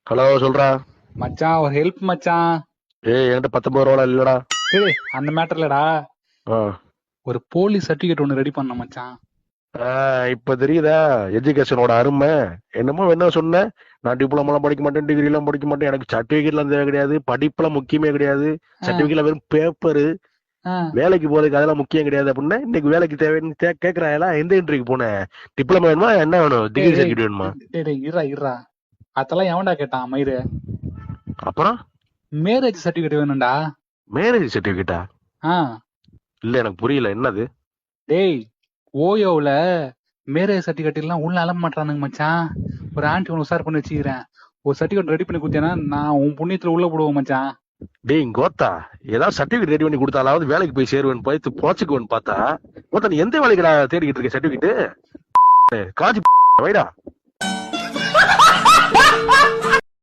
Hello சொல்றா. மச்சான் ஒரு ஹெல்ப் மச்சான். என்கிட்ட 19 ரூபா இல்லடா. டேய் அந்த மேட்டர் இல்லடா. ஆ. ஒரு போலீஸ் சர்டிபிகேட் ஒன்னு ரெடி பண்ண மச்சான். இப்ப தெரியுதா எஜுகேஷனோட அருமை? என்னமோ என்ன சொன்ன, நான் டிப்ளமோலாம் படிக்க மாட்டேன், டிகிரி எல்லாம் படிக்க மாட்டேன், எனக்கு சர்டிபிகேட்லாம் தேவை கிடையாது, படிப்புலாம் முக்கியமே கிடையாது, சர்டிபிகேட்ல வெறும் பேப்பரு, வேலைக்கு போறதுக்கு அதெல்லாம் முக்கியம் கிடையாது அப்படின்னா இன்னைக்கு வேலைக்கு தேவைன்னு கேக்குறாங்களா? எந்த இன்டர்வியூக்கு போனேன்? டிப்ளமோ வேணுமா, என்ன வேணும், டிகிரி சர்டிபிகேட் வேணுமா? இருடா அதெல்லாம் எவன்டா கேட்டான் மயிறு? அப்புறம் மேரேஜ் சர்டிபிகேட் வேணும்டா. மேரேஜ் சர்டிபிகேட்டா? இல்ல எனக்கு புரியல, என்னது? டேய் ஓயோல மேரேஜ் சர்டிபிகேட் எல்லாம் உள்ள அலம்ப மாட்டானுங்க மச்சான். ஒரு ஆண்டி ஒன்று உசார் பண்ணி வச்சுக்கிறேன். ஒரு சர்டிபிகேட் ரெடி பண்ணி கொடுத்தேன்னா நான் உன் புண்ணியத்துல உள்ள போடுவோம் மச்சான். டேய் கோத்தா, ஏதாவது சர்டிபிகேட் ரெடி பண்ணி கொடுத்தாலாவது வேலைக்கு போய் சேருவேன் போய் போச்சுக்குவேன்னு பார்த்தா, கோத்தா நீ எந்த வேலைக்கு நான் தேடிக்கிட்டு இருக்க சர்டிபிகேட்? காஞ்சி வைடா.